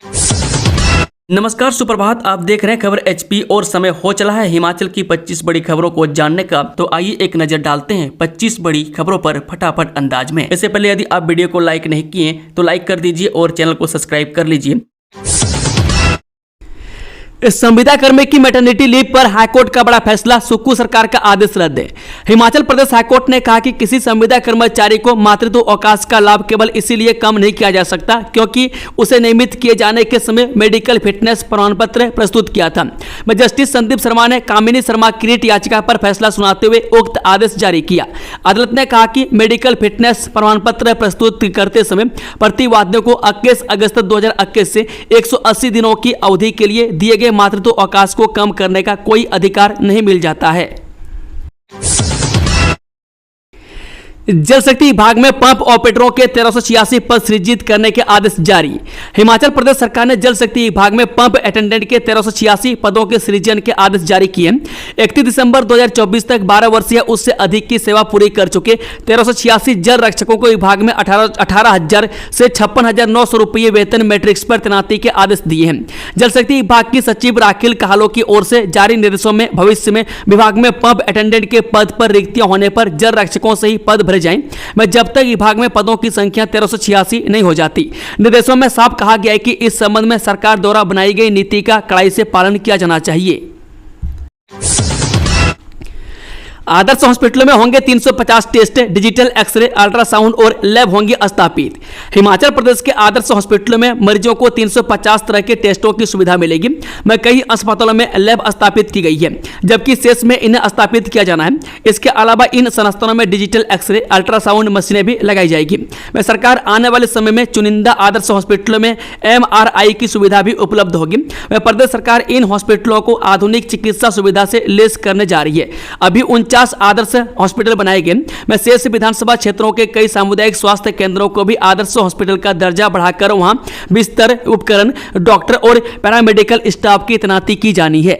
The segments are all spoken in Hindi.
नमस्कार, सुप्रभात। आप देख रहे हैं खबर एचपी और समय हो चला है हिमाचल की 25 बड़ी खबरों को जानने का। तो आइए एक नजर डालते हैं 25 बड़ी खबरों पर फटाफट अंदाज में। इससे पहले यदि आप वीडियो को लाइक नहीं किए तो लाइक कर दीजिए और चैनल को सब्सक्राइब कर लीजिए। संविदा कर्मी की मैटरनिटी लीव पर हाईकोर्ट का बड़ा फैसला, सुक्खू सरकार का आदेश रद्द। हिमाचल प्रदेश हाईकोर्ट ने कहा कि किसी संविदा कर्मचारी को मातृत्व अवकाश का लाभ केवल इसीलिए कम नहीं किया जा सकता क्योंकि उसे नियमित किए जाने के समय मेडिकल फिटनेस प्रमाण पत्र प्रस्तुत किया था। जस्टिस संदीप शर्मा ने कामिनी शर्मा किरीट याचिका पर फैसला सुनाते हुए उक्त आदेश जारी किया। अदालत ने कहा कि मेडिकल फिटनेस प्रमाण पत्र प्रस्तुत करते समय प्रतिवादियों को 21 अगस्त 2021 से 180 दिनों की अवधि के लिए दिए गए मातृत्व अवकाश को कम करने का कोई अधिकार नहीं मिल जाता है। जल शक्ति विभाग में पंप ऑपरेटरों के 1386 पद सृजित करने के आदेश जारी। हिमाचल प्रदेश सरकार ने जल शक्ति विभाग में पंप अटेंडेंट के 1386 पदों के सृजन के आदेश जारी किए। 31 दिसंबर 2024 तक 12 वर्षीय उससे अधिक की सेवा पूरी कर चुके 1386 जल रक्षकों को विभाग में 18,000 से 56,900 रुपये वेतन मैट्रिक्स पर तैनाती के आदेश दिए हैं। जल शक्ति विभाग की सचिव राखिल कहालो की ओर से जारी निर्देशों में भविष्य में विभाग में पंप अटेंडेंट के पद पर रिक्तियां होने पर जल रक्षकों से ही पद भरे जाएं, मैं जब तक विभाग में पदों की संख्या 1386 नहीं हो जाती। निर्देशों में साफ कहा गया है कि इस संबंध में सरकार द्वारा बनाई गई नीति का कड़ाई से पालन किया जाना चाहिए। आदर्श हॉस्पिटलों में होंगे 350 टेस्ट, डिजिटल एक्सरे, अल्ट्रासाउंड और लैब होंगे स्थापित। हिमाचल प्रदेश के आदर्श हॉस्पिटलों में मरीजों को 350 तरह के टेस्टों की सुविधा मिलेगी। मैं कई अस्पतालों में लैब स्थापित की गई है जबकि शेष में इन्हें स्थापित किया जाना है। इसके अलावा इन संस्थानों में डिजिटल एक्सरे, अल्ट्रासाउंड मशीनें भी लगाई जाएगी। मैं सरकार आने वाले समय में चुनिंदा आदर्श हॉस्पिटलों में MRI की सुविधा भी उपलब्ध होगी। मैं प्रदेश सरकार इन हॉस्पिटलों को आधुनिक चिकित्सा सुविधा से लैस करने जा रही है। अभी 49 आदर्श हॉस्पिटल बनाए गए। मैं शेष विधानसभा क्षेत्रों के कई सामुदायिक स्वास्थ्य केंद्रों को भी आदर्श हॉस्पिटल का दर्जा बढ़ाकर वहां बिस्तर, उपकरण, डॉक्टर और पैरामेडिकल स्टाफ की तैनाती की जानी है।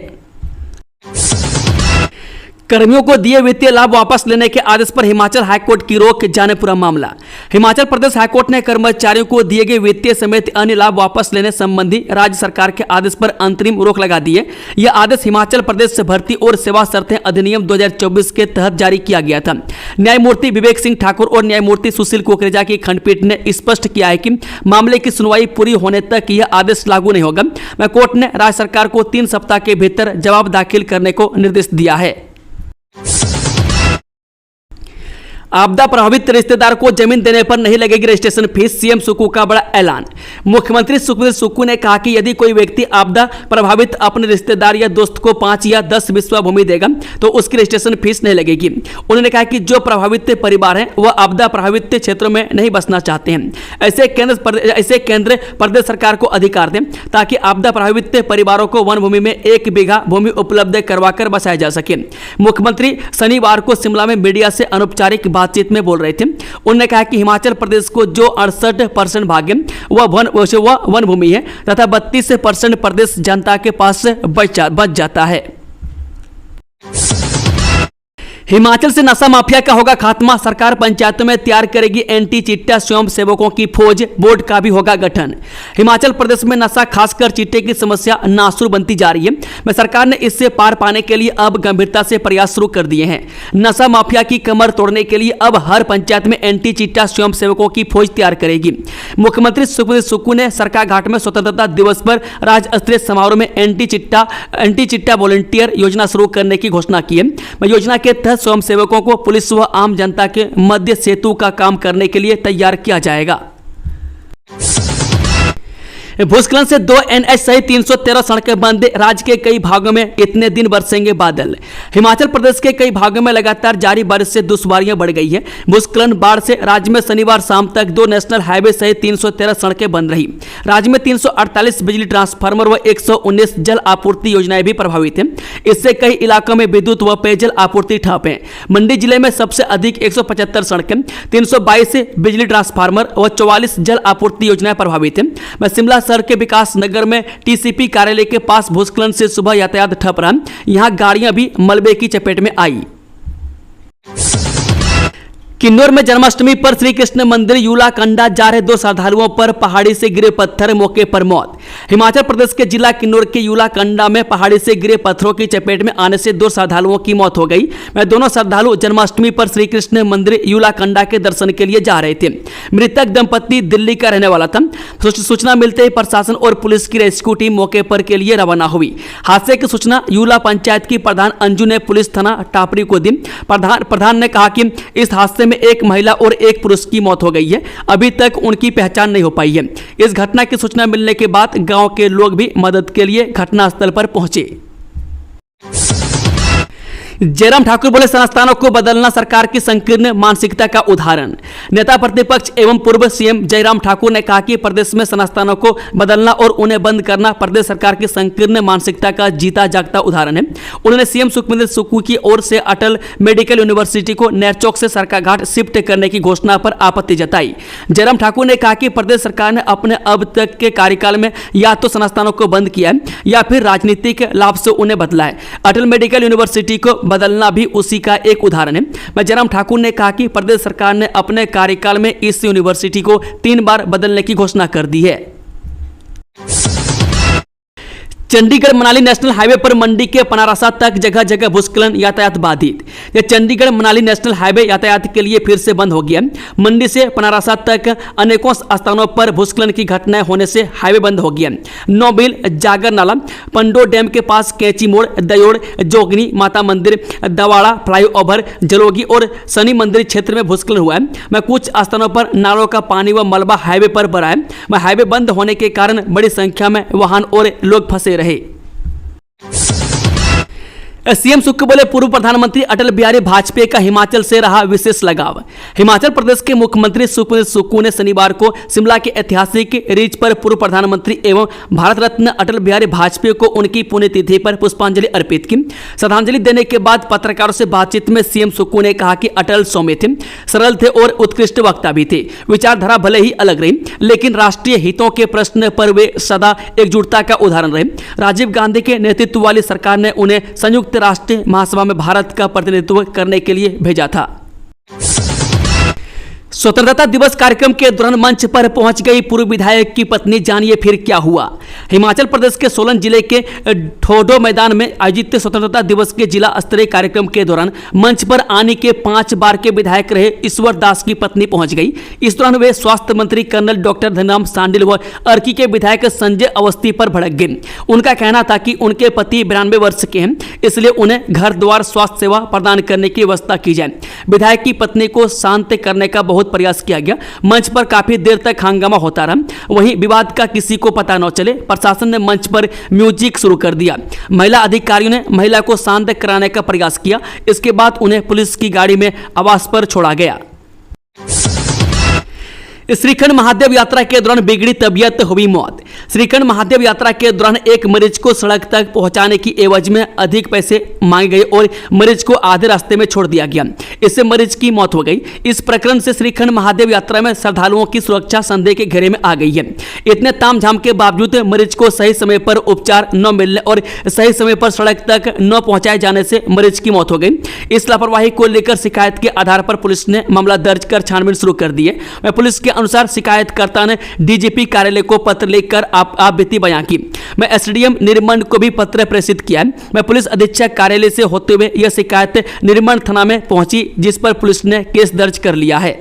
कर्मियों को दिए वित्तीय लाभ वापस लेने के आदेश पर हिमाचल हाईकोर्ट की रोक, जाने पूरा मामला। हिमाचल प्रदेश हाईकोर्ट ने कर्मचारियों को दिए गए वित्तीय समेत अन्य लाभ वापस लेने संबंधी राज्य सरकार के आदेश पर अंतरिम रोक लगा दी है। यह आदेश हिमाचल प्रदेश से भर्ती और सेवा शर्तें अधिनियम 2024 के तहत जारी किया गया था। न्यायमूर्ति विवेक सिंह ठाकुर और न्यायमूर्ति सुशील कोकरेजा की खंडपीठ ने स्पष्ट किया है कि मामले की सुनवाई पूरी होने तक यह आदेश लागू नहीं होगा। कोर्ट ने राज्य सरकार को 3 सप्ताह के भीतर जवाब दाखिल करने को निर्देश दिया है। आपदा प्रभावित रिश्तेदार को जमीन देने पर नहीं लगेगी रजिस्ट्रेशन फीस, सीएम सुक्खू का बड़ा ऐलान। मुख्यमंत्री सुखबीर सुक्खू ने कहा कि यदि कोई व्यक्ति आपदा प्रभावित अपने रिश्तेदार या दोस्त को 5 या 10 बिस्वा भूमि देगा तो उसकी रजिस्ट्रेशन फीस नहीं लगेगी। उन्होंने कहा कि जो प्रभावित परिवार हैं वह आपदा प्रभावित क्षेत्रों में नहीं बसना चाहते हैं। ऐसे केंद्र प्रदेश सरकार को अधिकार दें ताकि आपदा प्रभावित परिवारों को वन भूमि में 1 बीघा भूमि उपलब्ध करवाकर बसाया जा सके। मुख्यमंत्री शनिवार को शिमला में मीडिया से अनौपचारिक बातचीत में बोल रहे थे। उन्होंने कहा कि हिमाचल प्रदेश को जो 68% भाग है वह वन भूमि है तथा 32% प्रदेश जनता के पास बच जाता है। हिमाचल से नशा माफिया का होगा खात्मा, सरकार पंचायतों में तैयार करेगी एंटी चिट्टा स्वयं सेवकों की फौज, बोर्ड का भी होगा गठन। हिमाचल प्रदेश में नशा खासकर चिट्टे की समस्या नासुर बनती जा रही है। सरकार ने इससे पार पाने के लिए अब गंभीरता से प्रयास शुरू कर दिए हैं। नशा माफिया की कमर तोड़ने के लिए अब हर पंचायत में एंटी चिट्टा स्वयं सेवकों की फौज तैयार करेगी। मुख्यमंत्री सुखबीर सुक्खू ने सरकाघाट में स्वतंत्रता दिवस पर राज्य स्तरीय समारोह में एंटी चिट्टा वॉलंटियर योजना शुरू करने की घोषणा की है। योजना के तहत स्वयं सेवकों को पुलिस व आम जनता के मध्य सेतु का काम करने के लिए तैयार किया जाएगा। भूस्खलन से 2 NH सहित 313 सड़कें बंद, राज्य के कई भागों में इतने दिन बरसेंगे बादल। हिमाचल प्रदेश के कई भागों में लगातार जारी बारिश से दुश्वारियां बढ़ गई है। भूस्खलन बाढ़ से राज्य में शनिवार शाम तक 2 नेशनल हाईवे सहित 313 सड़कें बंद रही। राज्य में 348 बिजली ट्रांसफार्मर व 119 जल आपूर्ति योजनाएं भी प्रभावित हैं। इससे कई इलाकों में विद्युत व पेयजल आपूर्ति ठप है। मंडी जिले में सबसे अधिक 175 सड़कें, 322 बिजली ट्रांसफार्मर व 44 जल आपूर्ति योजनाएं प्रभावित हैं। शिमला शहर के विकास नगर में टीसीपी कार्यालय के पास भूस्खलन से सुबह यातायात ठप रहा। यहां गाड़ियां भी मलबे की चपेट में आई। किन्नौर में जन्माष्टमी पर श्री कृष्ण मंदिर यूला कंडा जा रहे 2 श्रद्धालुओं पर पहाड़ी से गिरे पत्थर, मौके पर मौत। हिमाचल प्रदेश के जिला किन्नौर के यूला कंडा में पहाड़ी से गिरे पत्थरों की चपेट में आने से 2 श्रद्धालुओं की मौत हो गई। दोनों श्रद्धालु जन्माष्टमी पर श्री कृष्ण मंदिर यूला कंडा के दर्शन के लिए जा रहे थे। मृतक दंपति दिल्ली का रहने वाला था। सूचना मिलते ही प्रशासन और पुलिस की रेस्क्यू टीम मौके पर के लिए रवाना हुई। हादसे की सूचना यूला पंचायत की प्रधान अंजू ने पुलिस थाना टापरी को दी। प्रधान ने कहा कि इस हादसे में एक महिला और एक पुरुष की मौत हो गई है। अभी तक उनकी पहचान नहीं हो पाई है। इस घटना की सूचना मिलने के बाद गांव के लोग भी मदद के लिए घटनास्थल पर पहुंचे। जयराम ठाकुर बोले संस्थानों को बदलना सरकार की संकीर्ण मानसिकता का उदाहरण। नेता प्रतिपक्ष एवं पूर्व सीएम जयराम ठाकुर ने कहा कि प्रदेश में संस्थानों को बदलना और उन्हें बंद करना प्रदेश सरकार की संकीर्ण मानसिकता का जीता जागता उदाहरण है। उन्होंने सीएम सुखविंदर सुक्खू की ओर से अटल मेडिकल यूनिवर्सिटी को नेरचौक से सरकाघाट शिफ्ट करने की घोषणा पर आपत्ति जताई। जयराम ठाकुर ने कहा कि प्रदेश सरकार ने अपने अब तक के कार्यकाल में या तो संस्थानों को बंद किया है या फिर राजनीतिक लाभ से उन्हें बदला है। अटल मेडिकल यूनिवर्सिटी को बदलना भी उसी का एक उदाहरण है। जयराम ठाकुर ने कहा कि प्रदेश सरकार ने अपने कार्यकाल में इस यूनिवर्सिटी को 3 बार बदलने की घोषणा कर दी है। चंडीगढ़ मनाली नेशनल हाईवे पर मंडी के पनारासा तक जगह जगह भूस्खलन, यातायात बाधित। यह चंडीगढ़ मनाली नेशनल हाईवे यातायात के लिए फिर से बंद हो गया। मंडी से पनारासा तक अनेकों स्थानों पर भूस्खलन की घटनाएं होने से हाईवे बंद हो गया। नौबिल, जागर नाला, पंडो डैम के पास कैची मोड़, दयोड़, जोगनी माता मंदिर, दवाड़ा फ्लाईओवर, जलोगी और शनि मंदिर क्षेत्र में भूस्खलन हुआ है। कुछ स्थानों पर नालों का पानी व मलबा हाईवे पर भरा है। हाईवे बंद होने के कारण बड़ी संख्या में वाहन और लोग फंसे रहे। सीएम सुक्खू बोले पूर्व प्रधानमंत्री अटल बिहारी वाजपेयी का हिमाचल से रहा विशेष लगाव। हिमाचल प्रदेश के मुख्यमंत्री सुखविंदर सुक्खू ने शनिवार को शिमला के ऐतिहासिक रिज पर पूर्व प्रधानमंत्री एवं भारत रत्न अटल बिहारी वाजपेयी को उनकी पुण्यतिथि पर पुष्पांजलि अर्पित की। श्रद्धांजलि देने के बाद पत्रकारों से बातचीत में सीएम सुक्खू ने कहा कि अटल सौम्य थे, सरल थे और उत्कृष्ट वक्ता भी थे। विचारधारा भले ही अलग रही, लेकिन राष्ट्रीय हितों के प्रश्न पर वे सदा एकजुटता का उदाहरण रहे। राजीव गांधी के नेतृत्व वाली सरकार ने उन्हें संयुक्त राष्ट्रीय महासभा में भारत का प्रतिनिधित्व करने के लिए भेजा था। स्वतंत्रता दिवस कार्यक्रम के दौरान मंच पर पहुंच गई पूर्व विधायक की पत्नी, जानिए फिर क्या हुआ। हिमाचल प्रदेश के सोलन जिले के ठोडो मैदान में आयोजित स्वतंत्रता दिवस के जिला स्तरीय कार्यक्रम के दौरान मंच पर आने के 5 बार के विधायक रहे ईश्वर दास की पत्नी पहुंच गई। इस दौरान वे स्वास्थ्य मंत्री कर्नल डॉक्टर धनराम सांडिल व अर्की के विधायक संजय अवस्थी पर भड़क गए। उनका कहना था कि उनके पति 92 वर्ष के हैं, इसलिए उन्हें घर द्वार स्वास्थ्य सेवा प्रदान करने की व्यवस्था की जाए। विधायक की पत्नी को शांत करने का बहुत प्रयास किया गया। मंच पर काफी देर तक हंगामा होता रहा। वहीं विवाद का किसी को पता न चले प्रशासन ने मंच पर म्यूजिक शुरू कर दिया। महिला अधिकारियों ने महिला को शांत कराने का प्रयास किया। इसके बाद उन्हें पुलिस की गाड़ी में आवास पर छोड़ा गया। श्रीखंड महादेव यात्रा के दौरान बिगड़ी तबीयत, हुई मौत। श्रीखंड महादेव यात्रा के दौरान एक मरीज को सड़क तक पहुंचाने की एवज में अधिक पैसे मांगे गए और मरीज को आधे रास्ते में छोड़ दिया गया। इससे मरीज की मौत हो गई। इस प्रकरण से श्रीखंड महादेव यात्रा में श्रद्धालुओं की सुरक्षा संदेह के घेरे में आ गई है। इतने तामझाम के बावजूद मरीज को सही समय पर उपचार न मिलने और सही समय पर सड़क तक न पहुंचाए जाने से मरीज की मौत हो गई। इस लापरवाही को लेकर शिकायत के आधार पर पुलिस ने मामला दर्ज कर छानबीन शुरू कर दी है। पुलिस के अनुसार शिकायतकर्ता ने डीजीपी कार्यालय को पत्र लिखकर आप बीती बयां की। मैं एसडीएम निर्मंड को भी पत्र प्रेषित किया। मैं पुलिस अधीक्षक कार्यालय से होते हुए यह शिकायत निर्मंड थाना में पहुंची, जिस पर पुलिस ने केस दर्ज कर लिया है।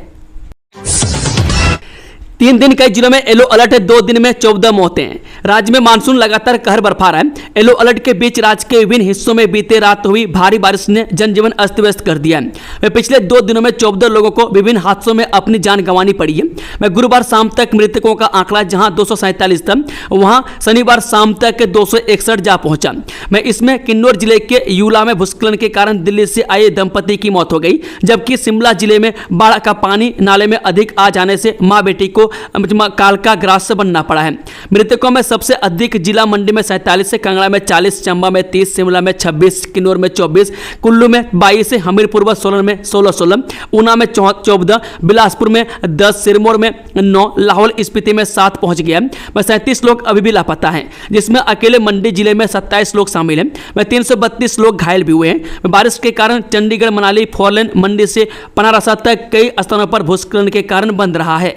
3 दिन कई जिलों में येलो अलर्ट है। 2 दिन में 14 मौतें। राज्य में मानसून लगातार कहर बरपा रहा है। येलो अलर्ट के बीच राज्य के विभिन्न हिस्सों में बीते रात हुई भारी बारिश ने जनजीवन अस्त व्यस्त कर दिया है। पिछले 2 दिनों में 14 लोगों को विभिन्न हादसों में अपनी जान गंवानी पड़ी है। गुरुवार शाम तक मृतकों का आंकड़ा जहां 247 था, वहां शनिवार शाम तक 261 जा पहुंचा। इसमें किन्नौर जिले के यूला में भूस्खलन के कारण दिल्ली से आए दंपति की मौत हो गई, जबकि शिमला जिले में बाढ़ का पानी नाले में अधिक आ जाने से मां बेटी को काल का ग्रास बनना पड़ा है। मृतकों में सबसे अधिक जिला मंडी में 47, कांगड़ा में 40, चंबा में 30, शिमला में 26, किन्नौर में 24, कुल्लू में 22, हमीरपुर व सोलन में 16, ऊना में 14, बिलासपुर में 10, सिरमौर में 9, लाहौल स्पीति में 7 पहुंच गया। 37 लोग अभी भी लापता हैं, जिसमें अकेले मंडी जिले में 27 लोग शामिल हैं। 332 लोग घायल भी हुए हैं। बारिश के कारण चंडीगढ़ मनाली 4 लेन मंडी से पनारासा तक कई स्थानों पर भूस्खलन के कारण बंद रहा है।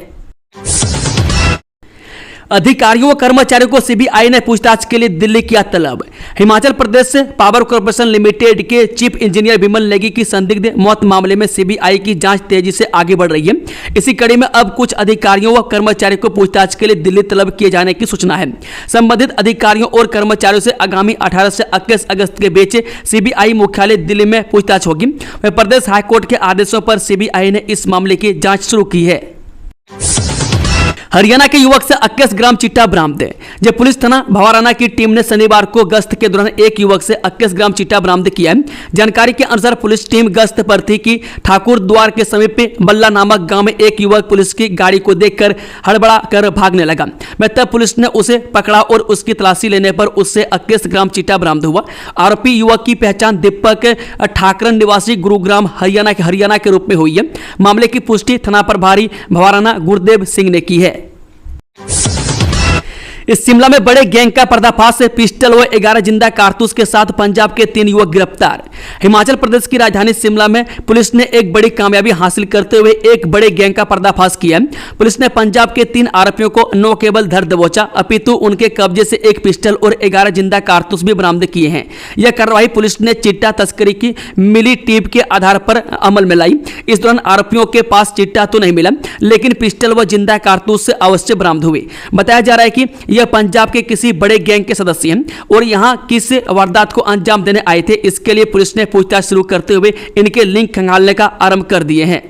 अधिकारियों व कर्मचारियों को सीबीआई ने पूछताछ के लिए दिल्ली किया तलब। हिमाचल प्रदेश से पावर कॉर्पोरेशन लिमिटेड के चीफ इंजीनियर विमल नेगी की संदिग्ध मौत मामले में सीबीआई की जांच तेजी से आगे बढ़ रही है। इसी कड़ी में अब कुछ अधिकारियों व कर्मचारियों को पूछताछ के लिए दिल्ली तलब किए जाने की सूचना है। संबंधित अधिकारियों और कर्मचारियों से आगामी 18 से 21 अगस्त के बीच सीबीआई मुख्यालय दिल्ली में पूछताछ होगी। प्रदेश हाईकोर्ट के आदेशों पर सीबीआई ने इस मामले की जांच शुरू की है। हरियाणा के युवक से 21 ग्राम चिट्टा बरामद। जब पुलिस थाना भवाराना की टीम ने शनिवार को गश्त के दौरान एक युवक से 21 ग्राम चिट्टा बरामद किया है। जानकारी के अनुसार पुलिस टीम गश्त पर थी कि ठाकुर द्वार के समीप बल्ला नामक गांव में एक युवक पुलिस की गाड़ी को देखकर हड़बड़ा कर भागने लगा। तब पुलिस ने उसे पकड़ा और उसकी तलाशी लेने पर उससे 21 ग्राम चिट्टा बरामद हुआ। आरोपी युवक की पहचान दीपक ठाकरन निवासी गुरुग्राम हरियाणा के रूप में हुई है। मामले की पुष्टि थाना प्रभारी भवाराना गुरुदेव सिंह ने की है। इस शिमला में बड़े गैंग का पर्दाफाश, पिस्टल व 11 जिंदा कारतूस के साथ पंजाब के 3 युवक गिरफ्तार। हिमाचल प्रदेश की राजधानी शिमला में पुलिस ने एक बड़ी कामयाबी हासिल करते हुए एक बड़े गैंग का पर्दाफाश किया। पुलिस ने पंजाब के 3 आरोपियों को न केवल धर दबोचा अपितु उनके कब्जे से एक पिस्टल और 11 जिंदा कारतूस भी बरामद किए हैं। यह कार्रवाई पुलिस ने चिट्टा तस्करी की मिली टीप के आधार पर अमल में लाई। इस दौरान आरोपियों के पास चिट्टा तो नहीं मिला, लेकिन पिस्टल व जिंदा कारतूस से अवश्य बरामद हुए। बताया जा रहा है कि यह पंजाब के किसी बड़े गैंग के सदस्य हैं और यहां किस वारदात को अंजाम देने आए थे, इसके लिए पुलिस ने पूछताछ शुरू करते हुए इनके लिंक खंगालने का आरंभ कर दिए हैं।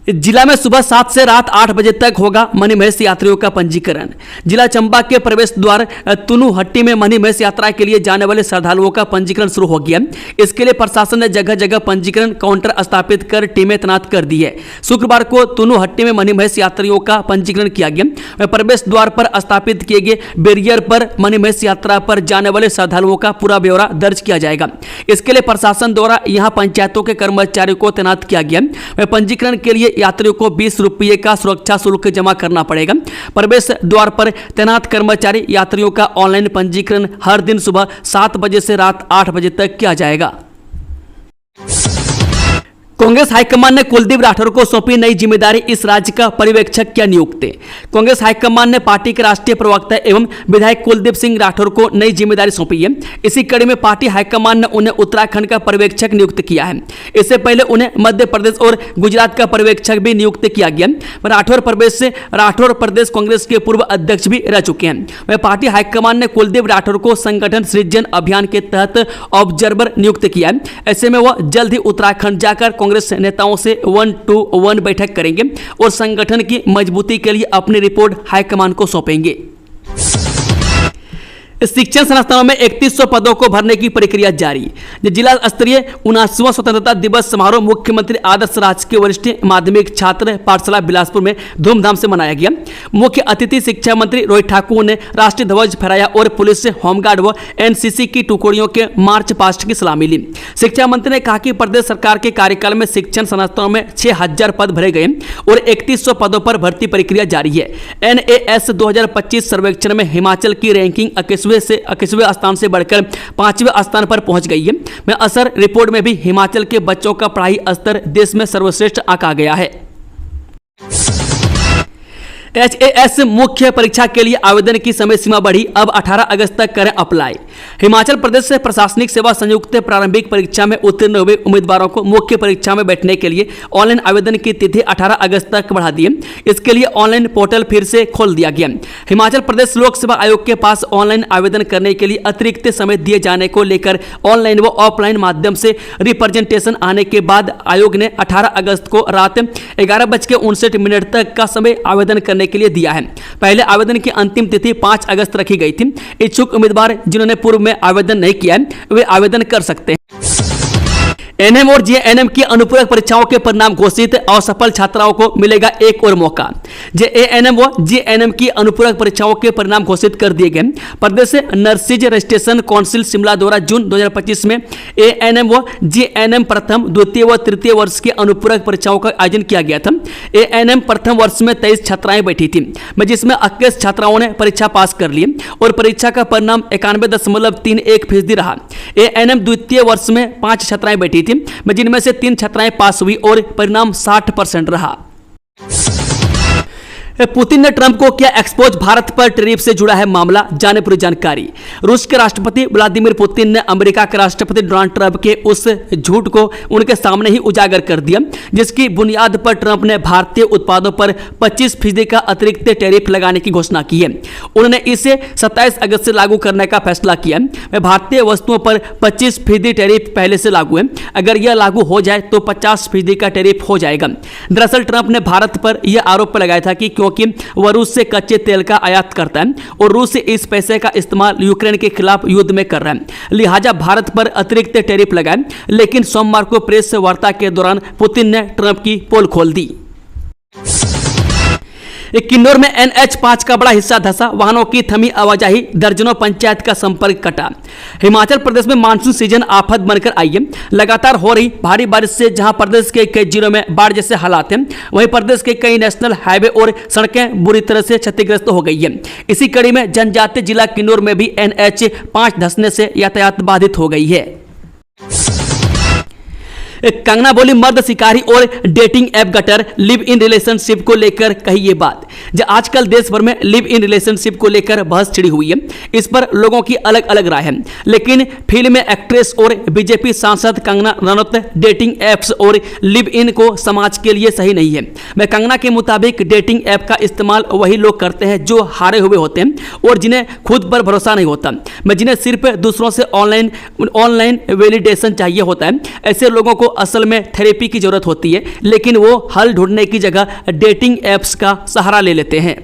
जिला में सुबह 7 से रात 8 बजे तक होगा मणिमहेश यात्रियों का पंजीकरण। जिला चंबा के प्रवेश द्वार तुनुहट्टी में मणिमहेश यात्रा के लिए जाने वाले श्रद्धालुओं का पंजीकरण शुरू हो गया। इसके लिए प्रशासन ने जगह जगह पंजीकरण काउंटर स्थापित कर टीमें तैनात कर दी है। शुक्रवार को तुनुहट्टी में मणिमहेश यात्रियों का पंजीकरण किया गया। प्रवेश द्वार पर स्थापित किए गए बैरियर पर मणिमहेश यात्रा पर जाने वाले श्रद्धालुओं का पूरा ब्यौरा दर्ज किया जाएगा। इसके लिए प्रशासन द्वारा यहां पंचायतों के कर्मचारियों को तैनात किया गया। पंजीकरण के लिए यात्रियों को 20 रुपये का सुरक्षा शुल्क जमा करना पड़ेगा। प्रवेश द्वार पर तैनात कर्मचारी यात्रियों का ऑनलाइन पंजीकरण हर दिन सुबह 7 बजे से रात 8 बजे तक किया जाएगा। कांग्रेस हाईकमान ने कुलदीप राठौर को सौंपी नई जिम्मेदारी, इस राज्य का पर्यवेक्षक क्या नियुक्ति। कांग्रेस हाईकमान ने पार्टी के राष्ट्रीय प्रवक्ता एवं विधायक कुलदीप सिंह राठौर को नई जिम्मेदारी सौंपी है। इसी कड़ी में पार्टी हाईकमान ने उन्हें उत्तराखंड का पर्यवेक्षक नियुक्त किया है। इससे पहले उन्हें मध्य प्रदेश और गुजरात का पर्यवेक्षक भी नियुक्त किया गया। राठौर प्रदेश कांग्रेस के पूर्व अध्यक्ष भी रह चुके हैं। वह पार्टी हाईकमान ने कुलदीप राठौर को संगठन सृजन अभियान के तहत ऑब्जर्वर नियुक्त किया है। ऐसे में वह जल्द ही उत्तराखंड जाकर कांग्रेस नेताओं से 1-to-1 बैठक करेंगे और संगठन की मजबूती के लिए अपनी रिपोर्ट हाईकमान को सौंपेंगे। शिक्षण संस्थानों में 3100 पदों को भरने की प्रक्रिया जारी। जिला स्तरीय 79वां स्वतंत्रता दिवस समारोह मुख्यमंत्री आदर्श राजकीय वरिष्ठ माध्यमिक छात्र पाठशाला बिलासपुर में धूमधाम से मनाया गया। मुख्य अतिथि शिक्षा मंत्री रोहित ठाकुर ने राष्ट्रीय ध्वज फहराया और पुलिस से होमगार्ड व एनसीसी की टुकड़ियों के मार्च पास्ट की सलामी ली। शिक्षा मंत्री ने कहा कि प्रदेश सरकार के कार्यकाल में शिक्षण संस्थानों में 6000 पद भरे गए और 3100 पदों पर भर्ती प्रक्रिया जारी है। NAS 2025 सर्वेक्षण में हिमाचल की रैंकिंग 21वें स्थान से बढ़कर 5वें स्थान पर पहुंच गई है। में असर रिपोर्ट में भी हिमाचल के बच्चों का पढ़ाई स्तर देश में सर्वश्रेष्ठ आंका गया है। HAS मुख्य परीक्षा के लिए आवेदन की समय सीमा बढ़ी, अब 18 अगस्त तक करें अप्लाई। हिमाचल प्रदेश से प्रशासनिक सेवा संयुक्त प्रारंभिक परीक्षा में उत्तीर्ण हुए उम्मीदवारों को मुख्य परीक्षा में बैठने के लिए ऑनलाइन आवेदन की तिथि 18 अगस्त तक बढ़ा दी। इसके लिए ऑनलाइन पोर्टल फिर से खोल दिया गया। हिमाचल प्रदेश लोक सेवा आयोग के पास ऑनलाइन आवेदन करने के लिए अतिरिक्त समय दिए जाने को लेकर ऑनलाइन व ऑफलाइन माध्यम से रिप्रेजेंटेशन आने के बाद आयोग ने 18 अगस्त को रात 11:59 तक का समय आवेदन करने के लिए दिया है। पहले आवेदन की अंतिम तिथि 5 अगस्त रखी गई थी। इच्छुक उम्मीदवार जिन्होंने पूर्व में आवेदन नहीं किया है वे आवेदन कर सकते हैं। NM और JNM की अनुपूरक परीक्षाओं के परिणाम घोषित, असफल छात्राओं को मिलेगा एक और मौका। JNM व JNM की अनुपूरक परीक्षाओं के परिणाम घोषित कर दिए गए। प्रदेश नर्सिंग रजिस्ट्रेशन काउंसिल शिमला द्वारा जून 2025 में ANM व JNM प्रथम, द्वितीय व तृतीय वर्ष की अनुपूरक परीक्षाओं का आयोजन किया गया था। ANM प्रथम वर्ष में 23 छात्राएं बैठी थी, जिसमें 21 छात्राओं ने परीक्षा पास कर ली और परीक्षा का परिणाम 91.31% रहा। ANM द्वितीय वर्ष में 5 छात्राएं बैठी थी, जिनमें से 3 छात्राएं पास हुई और परिणाम 60% रहा। पुतिन ने ट्रंप को किया एक्सपोज, भारत पर टैरिफ से जुड़ा है मामला, जाने पूरी जानकारी। रूस के राष्ट्रपति व्लादिमीर पुतिन ने अमेरिका के राष्ट्रपति डोनाल्ड ट्रंप के उस झूठ को उनके सामने ही उजागर कर दिया जिसकी बुनियाद पर ट्रंप ने भारतीय उत्पादों पर 25% का अतिरिक्त टैरिफ लगाने की घोषणा की है। उन्होंने इसे 27 अगस्त से लागू करने का फैसला किया। भारतीय वस्तुओं पर 25% टैरिफ पहले से लागू है, अगर यह लागू हो जाए तो 50% का टैरिफ हो जाएगा। दरअसल ट्रंप ने भारत पर यह आरोप लगाया था कि क्योंकि वह रूस से कच्चे तेल का आयात करता है और रूस से इस पैसे का इस्तेमाल यूक्रेन के खिलाफ युद्ध में कर रहा है, लिहाजा भारत पर अतिरिक्त टैरिफ लगाए। लेकिन सोमवार को प्रेस वार्ता के दौरान पुतिन ने ट्रंप की पोल खोल दी। किन्नौर में NH5 का बड़ा हिस्सा धंसा, वाहनों की थमी आवाजाही, दर्जनों पंचायत का संपर्क कटा। हिमाचल प्रदेश में मानसून सीजन आफत बनकर आई है। लगातार हो रही भारी बारिश से जहां प्रदेश के कई जिलों में बाढ़ जैसे हालात हैं, वहीं प्रदेश के कई नेशनल हाईवे और सड़कें बुरी तरह से क्षतिग्रस्त हो गई है। इसी कड़ी में जनजातीय जिला किन्नौर में भी NH5 धंसने से यातायात बाधित हो गई है। कंगना बोली मर्द शिकारी और dating app gutter, live in relationship को लेकर कही ये बात। जो आजकल देश भर में लिव इन रिलेशनशिप को लेकर बहस छिड़ी हुई है, इस पर लोगों की अलग अलग राय है। लेकिन फिल्म एक्ट्रेस और बीजेपी सांसद कंगना रनौत डेटिंग ऐप्स और लिव इन को समाज के लिए सही नहीं है। मैं कंगना के मुताबिक डेटिंग ऐप का इस्तेमाल वही लोग करते हैं जो हारे हुए होते हैं और जिन्हें खुद पर भरोसा नहीं होता, मैं जिन्हें सिर्फ दूसरों से ऑनलाइन वैलिडेशन चाहिए होता है। ऐसे लोगों को असल में थेरेपी की जरूरत होती है, लेकिन वो हल ढूंढने की जगह डेटिंग ऐप्स का सहारा ले लेते हैं।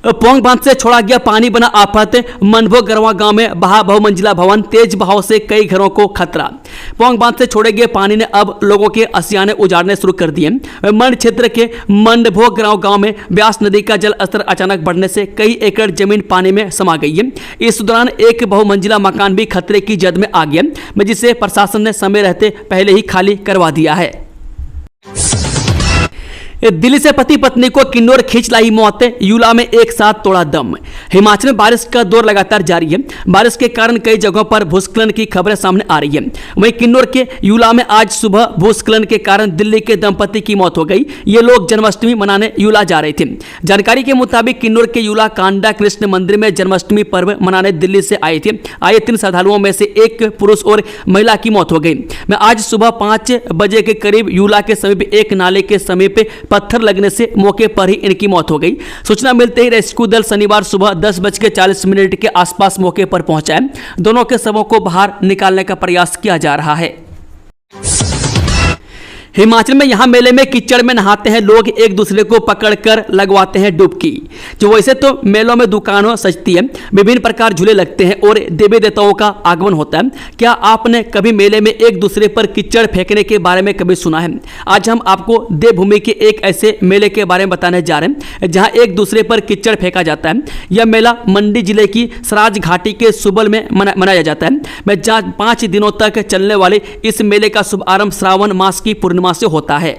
पोंग बांध से छोड़ा गया पानी बना आफत, मनभो गरवा गांव में बहा बहुमंजिला भवन, तेज बहाव से कई घरों को खतरा। पोंग बांध से छोड़े गए पानी ने अब लोगों के असियाने उजाड़ने शुरू कर दिए। मंड क्षेत्र के मंडभो गांव में ब्यास नदी का जल स्तर अचानक बढ़ने से कई एकड़ जमीन पानी में समा गई है। इस दौरान एक बहुमंजिला मकान भी खतरे की जद में आ गया, जिसे प्रशासन ने समय रहते पहले ही खाली करवा दिया है। दिल्ली से पति पत्नी को किन्नौर खींच लाई मौत, यूला में एक साथ तोड़ा दम। हिमाचल में बारिश का दौर लगातार जारी है। बारिश के कारण कई जगहों पर भूस्खलन की खबरें सामने आ रही है। वहीं किन्नौर के यूला में आज सुबह भूस्खलन के कारण दिल्ली के दंपति की मौत हो गई। ये लोग जन्माष्टमी मनाने यूला जा रहे थे। जानकारी के मुताबिक किन्नौर के यूला कांडा कृष्ण मंदिर में जन्माष्टमी पर्व मनाने दिल्ली से आए थे। आए 3 श्रद्धालुओं में से एक पुरुष और महिला की मौत हो गई। मैं आज सुबह 5 बजे के करीब यूला के समीप एक नाले के समीप पत्थर लगने से मौके पर ही इनकी मौत हो गई। सूचना मिलते ही रेस्क्यू दल शनिवार सुबह 10:40 के आसपास मौके पर पहुंचा है। दोनों के शवों को बाहर निकालने का प्रयास किया जा रहा है। हिमाचल में यहाँ मेले में कीचड़ में नहाते हैं लोग, एक दूसरे को पकड़कर लगवाते हैं डुबकी। जो वैसे तो मेलों में दुकानों सजती है, विभिन्न प्रकार झूले लगते हैं और देवी देवताओं का आगमन होता है। क्या आपने कभी मेले में एक दूसरे पर कीचड़ फेंकने के बारे में कभी सुना है? आज हम आपको देवभूमि के एक ऐसे मेले के बारे में बताने जा रहे हैं जहाँ एक दूसरे पर कीचड़ फेंका जाता है। यह मेला मंडी जिले की सराज घाटी के सुबल में मनाया जाता है। जहाँ 5 दिनों तक चलने वाले इस मेले का शुभारंभ श्रावण मास की पूर्णिमा से होता है।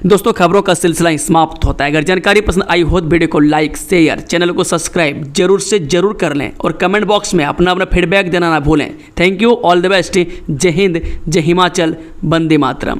दोस्तों, खबरों का सिलसिला समाप्त होता है। अगर जानकारी पसंद आई हो तो वीडियो को लाइक, शेयर, चैनल को सब्सक्राइब जरूर से जरूर कर लें और कमेंट बॉक्स में अपना फीडबैक देना ना भूलें। Thank you, all the best. जय हिंद, जय हिमाचल, वंदे मातरम।